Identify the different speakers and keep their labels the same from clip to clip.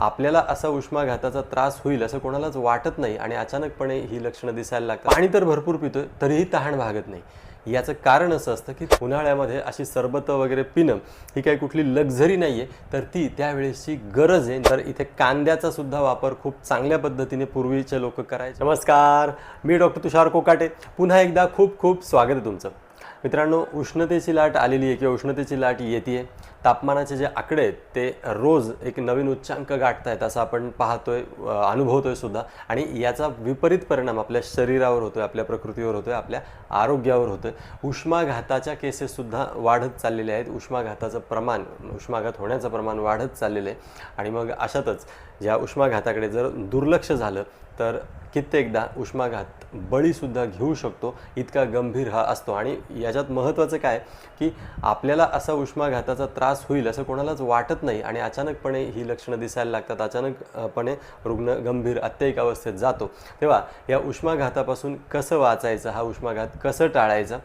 Speaker 1: आपल्याला असा उष्माघाताचा त्रास होईल असं कोणालाच वाटत नाही आणि अचानकपणे ही लक्षणं दिसायला लागतात। पाणी तर भरपूर पितोय तरीही तहान भागत नाही। याचं कारण असं असतं की उन्हाळ्यामध्ये अशी सरबतं वगैरे पिणं ही काही कुठली लक्झरी नाही आहे, तर ती त्यावेळेसची गरज आहे। तर इथे कांद्याचा सुद्धा वापर खूप चांगल्या पद्धतीने पूर्वीचे लोक करायचे। नमस्कार, मी डॉक्टर तुषार कोकाटे, पुन्हा एकदा खूप खूप स्वागत आहे तुमचं। मित्रांनो, उष्णतेची लाट आलेली आहे किंवा उष्णतेची लाट येते। तापमानाचे जे आकडे आहेत ते रोज एक नवीन उच्चांक गाठत आहेत असं आपण पाहतोय, अनुभवतोय सुद्धा। आणि याचा विपरीत परिणाम आपल्या शरीरावर होतोय, आपल्या प्रकृतीवर होतोय, आपल्या आरोग्यावर होतोय। उष्माघाताच्या केसेस सुद्धा वाढत चाललेले आहेत। उष्माघाताचं प्रमाण, उष्माघात होण्याचं प्रमाण वाढत चाललेलं आहे। आणि मग अशातच ज्या उष्माघाताकडे जर दुर्लक्ष झालं तर कित्येकदा उष्माघात बळीसुद्धा घेऊ शकतो, इतका गंभीर हा असतो। आणि याच्यात महत्त्वाचं काय की आपल्याला असा उष्माघाताचा त्रास होईल असं कोणालाच वाटत नाही आणि अचानकपणे ही लक्षणं दिसायला लागतात। अचानकपणे रुग्ण गंभीर अत्यायिक अवस्थेत जातो। तेव्हा या उष्माघातापासून कसं वाचायचं, हा उष्माघात कसं टाळायचा,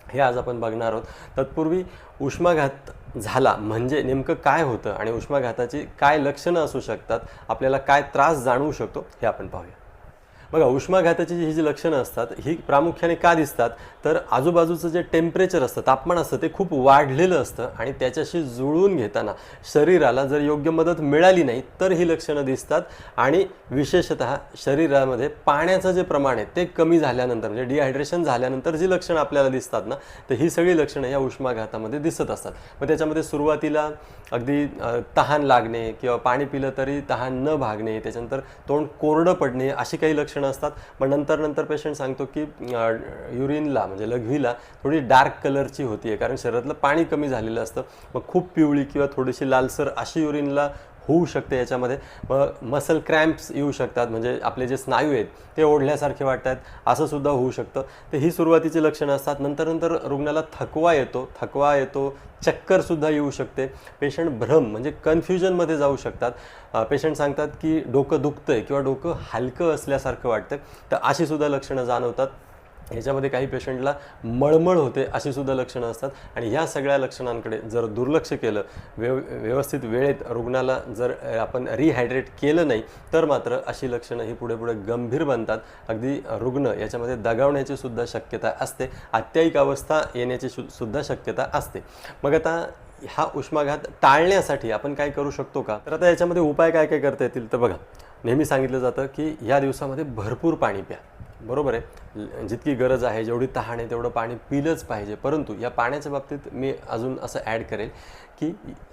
Speaker 1: हे आज आपण बघणार आहोत। तत्पूर्वी उष्माघात झाला म्हणजे नेमकं काय होतं आणि उष्माघाताची काय लक्षणं असू शकतात, आपल्याला काय त्रास जाणवू शकतो, हे आपण पाहूया। बघा, उष्माघाताची ही जी लक्षणं असतात ही प्रामुख्याने का दिसतात तर आजूबाजूचं जे टेम्परेचर असतं, तापमान असतं, ते खूप वाढलेलं असतं आणि त्याच्याशी जुळवून घेताना शरीराला जर योग्य मदत मिळाली नाही तर ही लक्षणं दिसतात। आणि विशेषतः शरीरामध्ये पाण्याचं जे प्रमाण आहे ते कमी झाल्यानंतर, म्हणजे डिहायड्रेशन झाल्यानंतर जी लक्षणं आपल्याला दिसतात ना, तर ही सगळी लक्षणं या उष्माघातामध्ये दिसत असतात। मग त्याच्यामध्ये सुरुवातीला अगदी तहान लागणे किंवा पाणी पिलं तरी तहान न भागणे, त्याच्यानंतर तोंड कोरडं पडणे, अशी काही लक्षणं असतात। मग नंतर पेशंट सांगतो की युरिनला म्हणजे लघवीला थोडी डार्क कलरची होती आहे, कारण शरीरातलं पाणी कमी झालेलं असतं। मग खूप पिवळी किंवा थोडीशी लालसर अशी युरिनला होऊ शकते। याच्यामध्ये मग मसल क्रॅम्प्स येऊ शकतात, म्हणजे आपले जे स्नायू आहेत ते ओढल्यासारखे वाटतात, असं सुद्धा होऊ शकतं। तर ही सुरुवातीची लक्षणं असतात। नंतर रुग्णाला थकवा येतो, चक्करसुद्धा येऊ शकते। पेशंट भ्रम म्हणजे कन्फ्युजनमध्ये जाऊ शकतात। पेशंट सांगतात की डोकं दुखतंय किंवा डोकं हलकं असल्यासारखं वाटतं, तर अशी सुद्धा लक्षणं जाणवतात। ह्याच्यामध्ये काही पेशंटला मळमळ होते, अशी सुद्धा लक्षणं असतात। आणि ह्या सगळ्या लक्षणांकडे जर दुर्लक्ष केलं, व्यवस्थित वेळेत रुग्णाला जर आपण रिहायड्रेट केलं नाही तर मात्र अशी लक्षणं ही पुढे गंभीर बनतात। अगदी रुग्ण याच्यामध्ये दगावण्याची सुद्धा शक्यता असते, अत्यायिक अवस्था येण्याची सुद्धा शक्यता असते। मग आता हा उष्माघात टाळण्यासाठी आपण काय करू शकतो का? तर आता याच्यामध्ये उपाय काय काय करता येतील? तर बघा, नेहमी सांगितलं जातं की या दिवसामध्ये भरपूर पाणी प्या, बरोबर आहे। जितकी गरज आहे, जेवढी तहान आहे तेवढं पाणी पिलंच पाहिजे। परंतु या पाण्याच्या बाबतीत मी अजून असं ॲड करेल की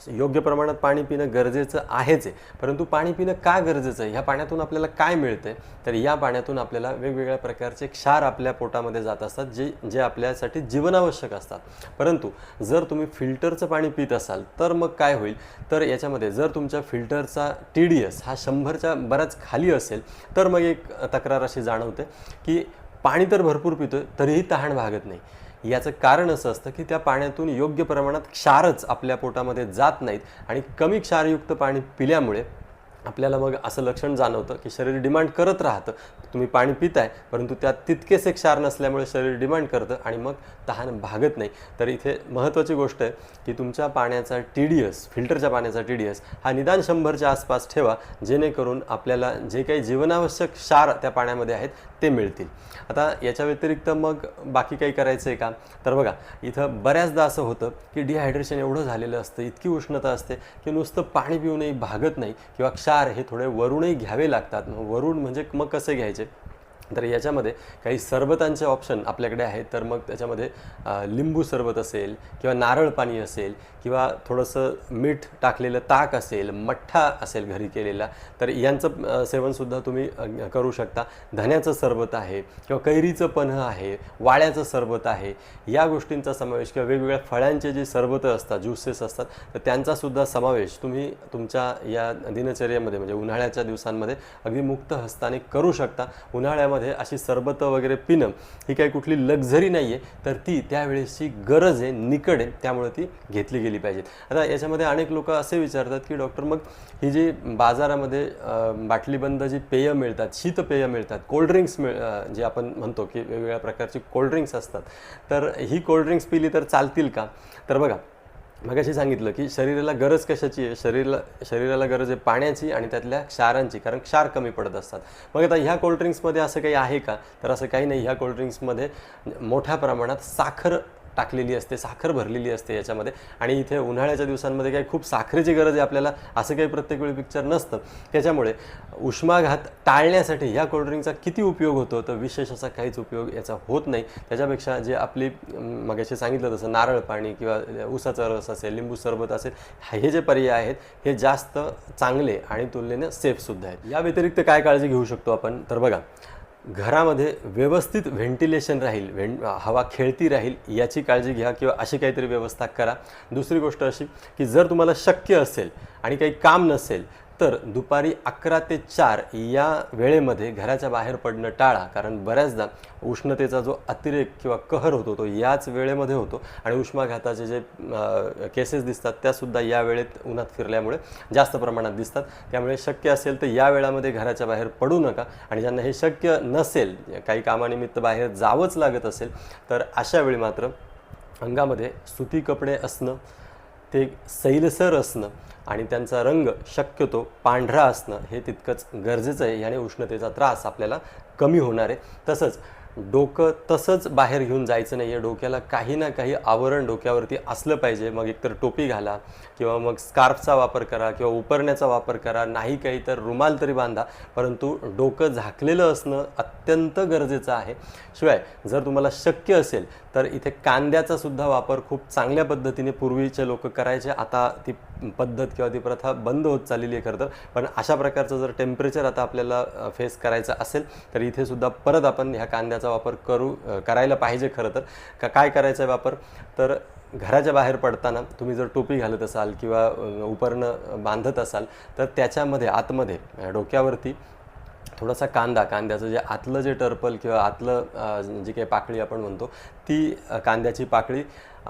Speaker 1: योग्य प्रमाणात पाणी पिणं गरजेचं आहेच आहे, परंतु पाणी पिणं का गरजेचं आहे, ह्या पाण्यातून आपल्याला काय मिळतं आहे? तर या पाण्यातून आपल्याला वेगवेगळ्या प्रकारचे क्षार आपल्या पोटामध्ये जात असतात, जे आपल्यासाठी जीवनावश्यक असतात। परंतु जर तुम्ही फिल्टरचं पाणी पित असाल तर मग काय होईल, तर याच्यामध्ये जर तुमच्या फिल्टरचा TDS हा 100च्या बऱ्याच खाली असेल तर मग एक तक्रार अशी जाणवते की पाणी तर भरपूर पितोय तरीही तहान भागत नाही। याचं कारण असं असतं की त्या पाण्यातून योग्य प्रमाणात क्षारच आपल्या पोटामध्ये जात नाहीत आणि कमी क्षारयुक्त पाणी पिल्यामुळे आपल्याला मग असं लक्षण जाणवतं की शरीर डिमांड करत राहतं, तुम्ही पाणी पिताय परंतु त्यात तितकेसे क्षार नसल्यामुळे शरीर डिमांड करतं आणि मग तहान भागत नाही। तर इथे महत्त्वाची गोष्ट आहे की तुमच्या पाण्याचा TDS, फिल्टरच्या पाण्याचा TDS हा निदान 100च्या आसपास ठेवा, जेणेकरून आपल्याला जे काही जीवनावश्यक क्षार त्या पाण्यामध्ये आहेत ते मिळतील। आता याच्या व्यतिरिक्त मग बाकी काही करायचं आहे का? तर बघा, इथं बऱ्याचदा असं होतं की डिहायड्रेशन एवढं झालेलं असतं, इतकी उष्णता असते की नुसतं पाणी पिऊनही भागत नाही किंवा क्षार हे थोडे वरूनही घ्यावे लागतात। वरून म्हणजे मग कसे घ्यायचे? तर याच्यामध्ये काही सरबतांचे ऑप्शन आपल्याकडे आहेत। तर मग त्याच्यामध्ये लिंबू सरबत असेल किंवा नारळ पाणी असेल किंवा थोडंसं मीठ टाकलेलं ताक असेल, मठ्ठा असेल घरी केलेला, तर यांचं सेवनसुद्धा तुम्ही करू शकता। धण्याचं सरबत आहे किंवा कैरीचं पन्ह आहे, वाळ्याचं सरबत आहे, या गोष्टींचा समावेश किंवा वेगवेगळ्या फळांचे जे सरबतं असतात, ज्युसेस असतात, तर त्यांचासुद्धा समावेश तुम्ही तुमच्या या दिनचर्येमध्ये म्हणजे उन्हाळ्याच्या दिवसांमध्ये अगदी मुक्त हस्ताने करू शकता। उन्हाळ्यामध्ये अशी सरबतं वगैरे पिणं ही काही कुठली लक्झरी नाही आहे, तर ती त्यावेळेसची गरज आहे, निकड आहे, त्यामुळे ती घेतली गेली पाहिजेत। आता याच्यामध्ये अनेक लोक असे विचारतात की डॉक्टर, मग ही जी बाजारामध्ये बाटलीबंद जी पेय मिळतात, शीतपेय मिळतात, कोल्ड्रिंक्स जे आपण म्हणतो की वेगवेगळ्या प्रकारची कोल्ड्रिंक्स असतात, तर ही कोल्ड्रिंक्स पिली तर चालतील का? तर बघा, मगाशी सांगितलं की शरीराला गरज कशाची आहे, शरीराला गरज आहे पाण्याची आणि त्यातल्या क्षारांची, कारण क्षार कमी पडत असतात. मग आता ह्या कोल्ड्रिंक्समध्ये असं काही आहे का, तर असं काही नाही. ह्या कोल्ड्रिंक्समध्ये मोठ्या प्रमाणात साखर टाकलेली असते, साखर भरलेली असते याच्यामध्ये. आणि इथे उन्हाळ्याच्या दिवसांमध्ये काही खूप साखरेची गरज आहे आपल्याला असं काही प्रत्येक वेळी पिक्चर नसतं. त्याच्यामुळे उष्माघात टाळण्यासाठी ह्या कोल्ड्रिंकचा किती उपयोग होतो, तर विशेष असा काहीच उपयोग याचा होत नाही. त्याच्यापेक्षा जे आपली मगाशी सांगितलं तसं नारळ पाणी किंवा ऊसाचा रस असेल, लिंबू सरबत असेल, हे जे पर्याय आहेत हे जास्त चांगले आणि तुलनेने सेफसुद्धा आहेत. या व्यतिरिक्त काय काळजी घेऊ शकतो आपण, तर बघा, घरामध्ये व्यवस्थित व्हेंटिलेशन राहील, हवा खेळती राहील याची काळजी घ्या किंवा अशी काहीतरी व्यवस्था करा. दुसरी गोष्ट अशी की जर तुम्हाला शक्य असेल आणि काही काम नसेल तर दुपारी 11 ते 4 या वेळेमध्ये घराच्या बाहेर पडणं टाळा, कारण बऱ्याचदा उष्णतेचा जो अतिरेक किंवा कहर होतो तो याच वेळेमध्ये होतो आणि उष्माघाताचे जे केसेस दिसतात त्यासुद्धा या वेळेत उन्हात फिरल्यामुळे जास्त प्रमाणात दिसतात. त्यामुळे शक्य असेल तर या वेळामध्ये घराच्या बाहेर पडू नका. आणि ज्यांना हे शक्य नसेल, काही कामानिमित्त बाहेर जावंच लागत असेल, तर अशा वेळी मात्र अंगामध्ये सुती कपडे असणं, ते सैलसर असणं आणि त्यांचा रंग शक्यतो पांढरा असणं हे तितकंच गरजेचं आहे. याने उष्णतेचा त्रास आपल्याला कमी होणार आहे. तसंच डोकं तसंच बाहेर घेऊन जायचं नाही आहे. डोक्याला काही ना काही आवरण डोक्यावरती असलं पाहिजे. मग एकतर टोपी घाला किंवा मग स्कार्फचा वापर करा किंवा उपरण्याचा वापर करा, नाही काही तर रुमाल तरी बांधा, परंतु डोकं झाकलेलं असणं अत्यंत गरजेचं आहे. शिवाय जर तुम्हाला शक्य असेल तर इथे कांद्याचा सुद्धा वापर खूप चांगल्या पद्धतीने पूर्वीचे लोक करायचे. आता ती पद्धत किंवा ती प्रथा बंद होत चाललेली आहे खरं तर. पण अशा प्रकारचं जर टेम्परेचर आता आपल्याला फेस करायचं असेल तर इथे सुद्धा परत आपण ह्या कांद्याचा वापर करायला पाहिजे खरं तर. काय करायचा आहे वापर, तर घराच्या बाहेर पडताना तुम्ही जर टोपी घालत असाल किंवा उपरणं बांधत असाल तर त्याच्यामध्ये आतमध्ये डोक्यावरती थोडासा कांद्याचं जे आतलं जे टर्पल किंवा आतलं जी काही पाकळी आपण म्हणतो ती कांद्याची पाकळी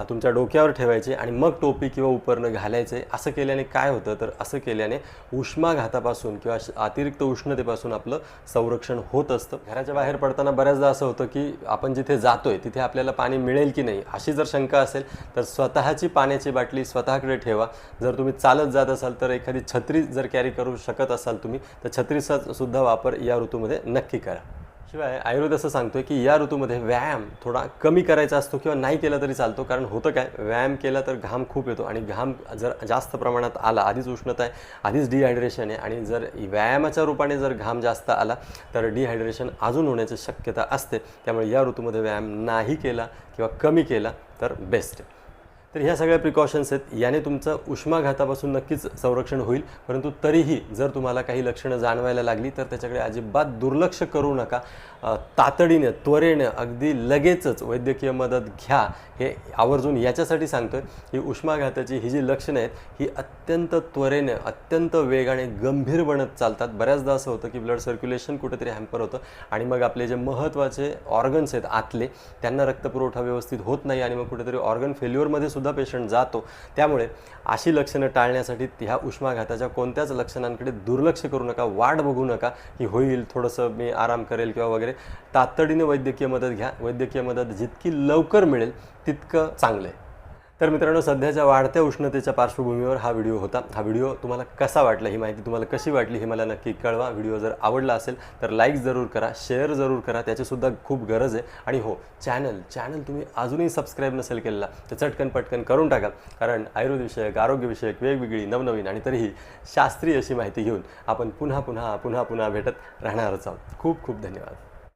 Speaker 1: तुमच्या डोक्यावर ठेवायची आणि मग टोपी किंवा उपरणं घालायचे. असं केल्याने काय होतं, तर असं केल्याने उष्माघातापासून किंवा अतिरिक्त उष्णतेपासून आपलं संरक्षण होत असतं. घराच्या बाहेर पडताना बऱ्याचदा असं होतं की आपण जिथे जातोय तिथे आपल्याला पाणी मिळेल की नाही अशी जर शंका असेल तर स्वतःची पाण्याची बाटली स्वतःकडे ठेवा. जर तुम्ही चालत जात असाल तर एखादी छत्री जर कॅरी करू शकत असाल तुम्ही तर छत्रीचा सुद्धा वापर या ऋतूमध्ये नक्की करा. शिवाय आयुर्वेद असं सांगतोय की या ऋतूमध्ये व्यायाम थोडा कमी करायचा असतो किंवा नाही केला तरी चालतो. कारण होतं काय, व्यायाम केला तर घाम खूप येतो आणि घाम जर जास्त प्रमाणात आला, आधीच उष्णता आहे, आधीच डिहायड्रेशन आहे आणि जर व्यायामाच्या रूपाने जर घाम जास्त आला तर डिहायड्रेशन अजून होण्याची शक्यता असते. त्यामुळे या ऋतूमध्ये व्यायाम नाही केला किंवा कमी केला तर बेस्ट आहे. तर ह्या सगळ्या प्रिकॉशन्स आहेत, याने तुमचं उष्माघातापासून नक्कीच संरक्षण होईल. परंतु तरीही जर तुम्हाला काही लक्षणं जाणवायला लागली तर त्याच्याकडे अजिबात दुर्लक्ष करू नका. तातडीने, त्वरेने, अगदी लगेचच वैद्यकीय मदत घ्या. हे आवर्जून याच्यासाठी सांगतोय की उष्माघाताची ही जी लक्षणं आहेत ही अत्यंत त्वरेने, अत्यंत वेगाने गंभीर बनत चालतात. बऱ्याचदा असं होतं की ब्लड सर्क्युलेशन कुठेतरी हॅम्पर होतं आणि मग आपले जे महत्त्वाचे ऑर्गन्स आहेत आतले, त्यांना रक्तपुरवठा व्यवस्थित होत नाही आणि मग कुठेतरी ऑर्गन फेल्युअरमध्ये सुद्धा पेशंट जातो. त्यामुळे अशी लक्षणं टाळण्यासाठी ह्या उष्माघाताच्या कोणत्याच लक्षणांकडे दुर्लक्ष करू नका. वाट बघू नका की होईल, थोडंसं मी आराम करेल किंवा वगैरे. तातडीने वैद्यकीय मदत घ्या. वैद्यकीय मदत जितकी लवकर मिळेल तितकं चांगलं आहे. तर मित्रांनो, सध्याच्या वाढत्या उष्णतेच्या पार्श्वभूमीवर हा व्हिडिओ होता. हा व्हिडिओ तुम्हाला कसा वाटला, ही माहिती तुम्हाला कशी वाटली हे मला नक्की कळवा. व्हिडिओ जर आवडला असेल तर लाईक जरूर करा, शेअर जरूर करा, त्याचीसुद्धा खूप गरज आहे. आणि हो, चॅनल तुम्ही अजूनही सबस्क्राईब नसेल केलेला तर चटकन पटकन करून टाका. कारण आयुर्वेदविषयक, आरोग्यविषयक वेगवेगळी नवनवीन आणि तरीही शास्त्रीय अशी माहिती घेऊन आपण पुन्हा भेटत राहणारच आहोत. खूप खूप धन्यवाद.